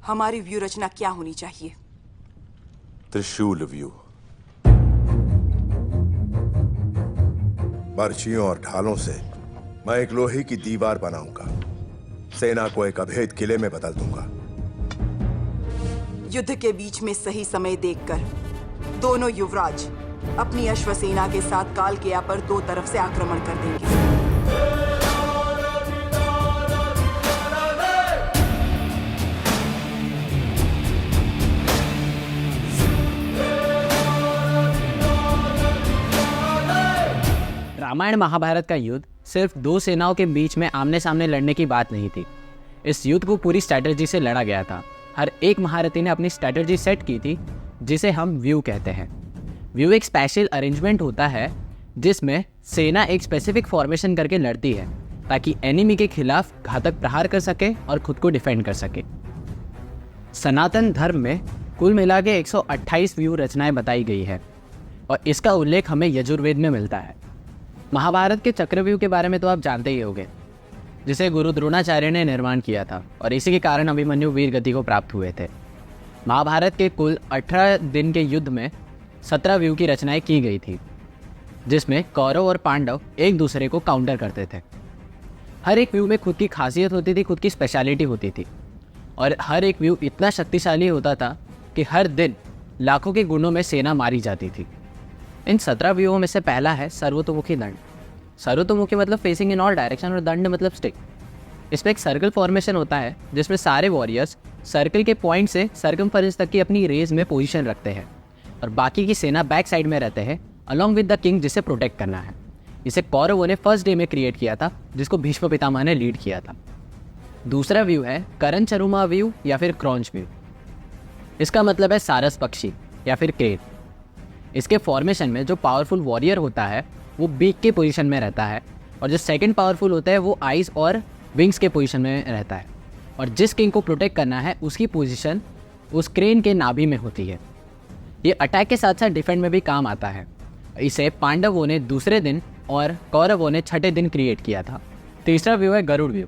हमारी व्यू रचना क्या होनी चाहिए? त्रिशूल व्यू। बर्छियों और ढालों से मैं एक लोहे की दीवार बनाऊंगा। सेना को एक अभेद किले में बदल दूंगा। युद्ध के बीच में सही समय देखकर दोनों युवराज अपनी अश्वसेना के साथ कालकेया पर दो तरफ से आक्रमण कर देंगे। रामायण महाभारत का युद्ध सिर्फ दो सेनाओं के बीच में आमने सामने लड़ने की बात नहीं थी। इस युद्ध को पूरी स्ट्रैटेजी से लड़ा गया था। हर एक महारथी ने अपनी स्ट्रैटेजी सेट की थी, जिसे हम व्यू कहते हैं। व्यू एक स्पेशल अरेंजमेंट होता है जिसमें सेना एक स्पेसिफिक फॉर्मेशन करके लड़ती है ताकि एनिमी के खिलाफ घातक प्रहार कर सके और खुद को डिफेंड कर सके। सनातन धर्म में कुल मिला के 128 व्यू रचनाएं बताई गई है और इसका उल्लेख हमें यजुर्वेद में मिलता है। महाभारत के चक्रव्यूह के बारे में तो आप जानते ही होंगे, जिसे गुरु द्रोणाचार्य ने निर्माण किया था और इसी के कारण अभिमन्यु वीर गति को प्राप्त हुए थे। महाभारत के कुल 18 दिन के युद्ध में 17 व्यू की रचनाएं की गई थी, जिसमें कौरव और पांडव एक दूसरे को काउंटर करते थे। हर एक व्यू में खुद की खासियत होती थी, खुद की स्पेशलिटी होती थी और हर एक व्यू इतना शक्तिशाली होता था कि हर दिन लाखों के गुणों में सेना मारी जाती थी। इन 17 व्यूहों में से पहला है सर्वतोमुखी दंड। सर्वतोमुखी मतलब फेसिंग इन ऑल डायरेक्शन और दंड मतलब स्टिक। इसमें एक सर्कल फॉर्मेशन होता है जिसमें सारे वॉरियर्स सर्कल के पॉइंट से सर्कमफरेंस तक की अपनी रेस में पोजीशन रखते हैं और बाकी की सेना बैक साइड में रहते हैं अलॉन्ग विद द किंग, जिसे प्रोटेक्ट करना है। इसे कौरवों ने फर्स्ट डे में क्रिएट किया था, जिसको भीष्म पितामह ने लीड किया था। दूसरा व्यू है करण चरुमा व्यू या फिर क्रॉन्च व्यू। इसका मतलब है सारस पक्षी या फिर क्रेन। इसके फॉर्मेशन में जो पावरफुल वॉरियर होता है वो बीक के पोजीशन में रहता है और जो सेकंड पावरफुल होता है वो आइज और विंग्स के पोजीशन में रहता है और जिस किंग को प्रोटेक्ट करना है उसकी पोजीशन उस क्रेन के नाभि में होती है। ये अटैक के साथ साथ डिफेंड में भी काम आता है। इसे पांडवों ने दूसरे दिन और कौरवों ने छठे दिन क्रिएट किया था। तीसरा व्यू है गरुड़ व्यू।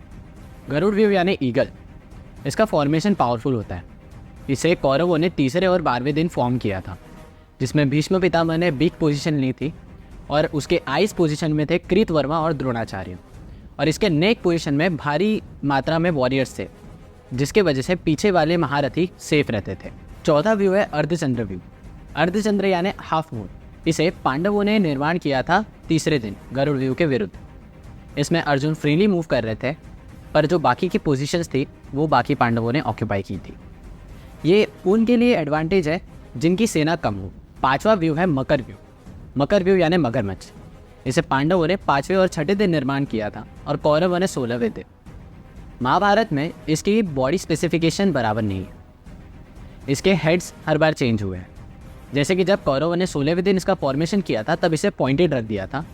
गरुड़ व्यू यानी ईगल। इसका फॉर्मेशन पावरफुल होता है। इसे कौरवों ने तीसरे और 12वें दिन फॉर्म किया था, जिसमें भीष्म पितामह ने बिग पोजीशन ली थी और उसके आइस पोजीशन में थे कृतवर्मा और द्रोणाचार्य और इसके नेक पोजीशन में भारी मात्रा में वॉरियर्स थे, जिसके वजह से पीछे वाले महारथी सेफ रहते थे। चौथा व्यू है अर्धचंद्र व्यू। अर्धचंद्र यानी हाफ मून। इसे पांडवों ने निर्माण किया था तीसरे दिन गरुड़ व्यू के विरुद्ध। इसमें अर्जुन फ्रीली मूव कर रहे थे, पर जो बाकी की पोजीशंस थी वो बाकी पांडवों ने ऑक्यूपाई की थी। ये उनके लिए एडवांटेज है जिनकी सेना कम हो। पांचवा व्यू है मकर व्यू। मकर व्यू यानी मगरमच्छ। इसे पांडवों ने 5वें और 6ठे दिन निर्माण किया था और कौरवों ने 16वें दिन। महाभारत में इसकी बॉडी स्पेसिफिकेशन बराबर नहीं है। इसके हेड्स हर बार चेंज हुए हैं। जैसे कि जब कौरवों ने 16वें दिन इसका फॉर्मेशन किया था तब इसे पॉइंटेड रख दिया था,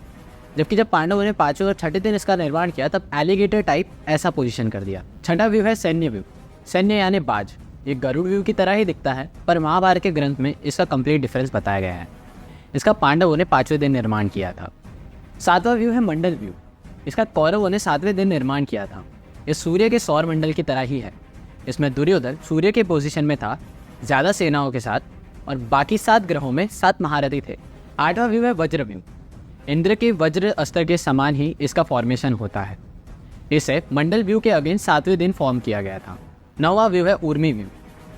जबकि जब पांडवों ने 5वें और 6ठे दिन इसका निर्माण किया तब एलिगेटर टाइप ऐसा पोजीशन कर दिया। छठा व्यू है सैन्य व्यू। सैन्य यानी बाज। ये गरुड़ व्यू की तरह ही दिखता है, पर महाभारत के ग्रंथ में इसका कंप्लीट डिफरेंस बताया गया है। इसका पांडवों ने 5वें दिन निर्माण किया था। सातवां व्यू है मंडल व्यू। इसका कौरवों ने 7वें दिन निर्माण किया था। ये सूर्य के सौर मंडल की तरह ही है। इसमें दुर्योधन सूर्य के पोजीशन में था ज़्यादा सेनाओं के साथ और बाकी 7 ग्रहों में 7 महारथी थे। आठवां व्यू है वज्र व्यू। इंद्र के वज्र अस्त्र के समान ही इसका फॉर्मेशन होता है। इसे मंडल व्यू के अगेंस्ट 7वें दिन फॉर्म किया गया था। नौवां व्यू है ऊर्मी व्यू।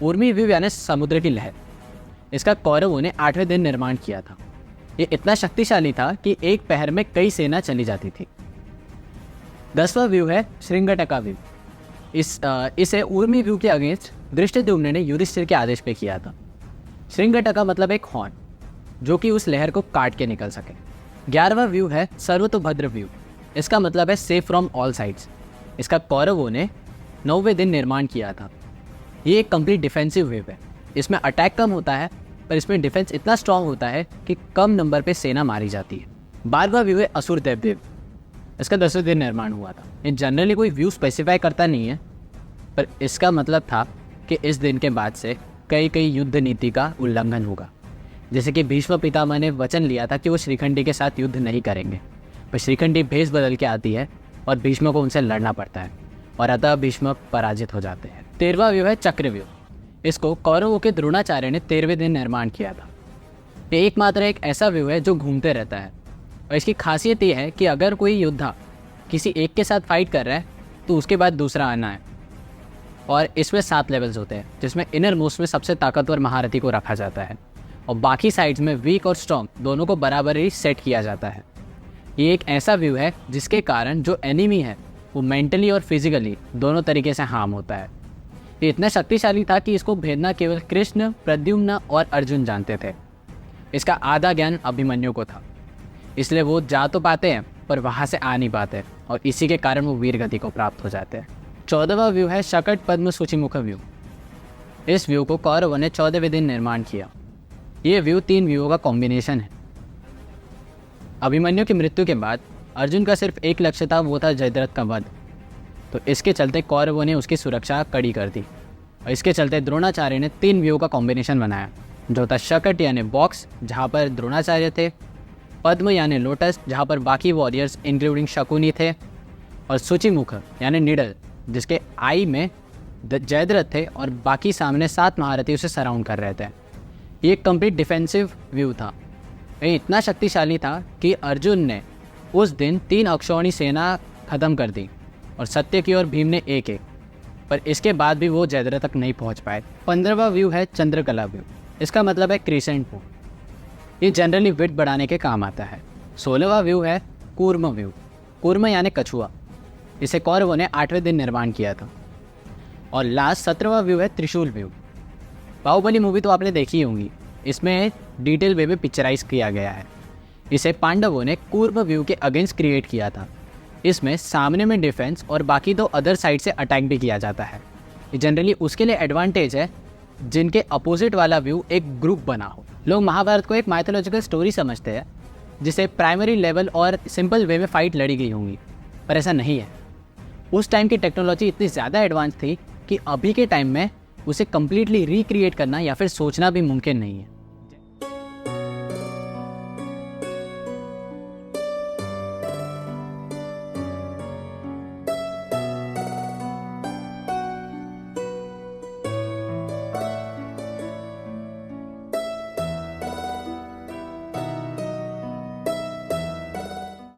ऊर्मी व्यू यानी समुद्र की लहर। इसका कौरवों ने 8वें दिन निर्माण किया था। ये इतना शक्तिशाली था कि एक पहर में कई सेना चली जाती थी। 10वां व्यू है श्रृंगटका व्यू। इसे ऊर्मी व्यू के अगेंस्ट धृष्टद्युम्न ने युधिष्ठिर के आदेश पे किया था। श्रृंगटका मतलब एक हॉर्न जो कि उस लहर को काट के निकल सके। 11वां व्यू है सर्वतोभद्र व्यू। इसका मतलब है सेफ फ्रॉम ऑल साइड्स। इसका कौरवों ने 9वें दिन निर्माण किया था। ये एक कंप्लीट डिफेंसिव व्यू है। इसमें अटैक कम होता है पर इसमें डिफेंस इतना स्ट्रांग होता है कि कम नंबर पे सेना मारी जाती है। 12वां व्यू है असुर देव व्यू। इसका 10वें दिन निर्माण हुआ था। ये जनरली कोई व्यू स्पेसिफाई करता नहीं है, पर इसका मतलब था कि इस दिन के बाद से कई युद्ध नीति का उल्लंघन होगा। जैसे कि भीष्म पितामह ने वचन लिया था कि वो श्रीखंडी के साथ युद्ध नहीं करेंगे, पर श्रीखंडी भेष बदल के आती है और भीष्म को उनसे लड़ना पड़ता है और अतः भीष्म पराजित हो जाते हैं। 13वां व्यू है चक्रव्यूह। इसको कौरवों के द्रोणाचार्य ने 13वें दिन निर्माण किया था। ये एकमात्र एक ऐसा व्यू है जो घूमते रहता है और इसकी खासियत ये है कि अगर कोई योद्धा किसी एक के साथ फाइट कर रहा है तो उसके बाद दूसरा आना है। और इसमें 7 लेवल्स होते हैं, जिसमें इनर मोस्ट में सबसे ताकतवर महारथी को रखा जाता है और बाकी साइड्स में वीक और स्ट्रॉन्ग दोनों को बराबर ही सेट किया जाता है। ये एक ऐसा व्यू है जिसके कारण जो एनिमी है वो मेंटली और फिजिकली दोनों तरीके से हार्म होता है। ये इतना शक्तिशाली था कि इसको भेदना केवल कृष्ण, प्रद्युम्न और अर्जुन जानते थे। इसका आधा ज्ञान अभिमन्यु को था, इसलिए वो जा तो पाते हैं पर वहाँ से आ नहीं पाते और इसी के कारण वो वीर गति को प्राप्त हो जाते हैं। 14वां व्यू है शकट पद्म सूचीमुख व्यू। इस व्यू को कौरवों ने 14वें दिन निर्माण किया। ये व्यू 3 व्यूओं का कॉम्बिनेशन है। अभिमन्यु की मृत्यु के बाद अर्जुन का सिर्फ एक लक्ष्य था, वो था जयद्रथ का वध। तो इसके चलते कौरवों ने उसकी सुरक्षा कड़ी कर दी और इसके चलते द्रोणाचार्य ने 3 व्यू का कॉम्बिनेशन बनाया, जो था शकट यानी बॉक्स जहाँ पर द्रोणाचार्य थे, पद्म यानी लोटस जहाँ पर बाकी वॉरियर्स इंक्लूडिंग शकुनी थे, और सूचीमुख यानी निडल जिसके आई में जयद्रथ थे और बाकी सामने 7 महारथी उसे सराउंड कर रहे थे। ये एक कंप्लीट डिफेंसिव व्यू था। ये इतना शक्तिशाली था कि अर्जुन ने उस दिन 3 अक्षौणी सेना खत्म कर दी और सत्यकी और भीम ने एक, पर इसके बाद भी वो जयद्रथ तक नहीं पहुंच पाए। 15वां व्यू है चंद्रकला व्यू। इसका मतलब है क्रीसेंट व्यू। ये जनरली विड्थ बढ़ाने के काम आता है। 16वां व्यू है कूर्म व्यू। कूर्म यानी कछुआ। इसे कौरवों ने 8वें दिन निर्माण किया था। और लास्ट 17वां व्यू है त्रिशूल व्यू। बाहुबली मूवी तो आपने देखी होंगी, इसमें डिटेल वे में पिक्चराइज किया गया है। इसे पांडवों ने कूर्म व्यू के अगेंस्ट क्रिएट किया था। इसमें सामने में डिफेंस और बाकी 2 अदर साइड से अटैक भी किया जाता है। ये जनरली उसके लिए एडवांटेज है जिनके अपोजिट वाला व्यू एक ग्रुप बना हो। लोग महाभारत को एक माइथोलॉजिकल स्टोरी समझते हैं जिसे प्राइमरी लेवल और सिंपल वे में फाइट लड़ी गई होंगी, पर ऐसा नहीं है। उस टाइम की टेक्नोलॉजी इतनी ज़्यादा एडवांस थी कि अभी के टाइम में उसे कम्प्लीटली रिक्रिएट करना या फिर सोचना भी मुमकिन नहीं है।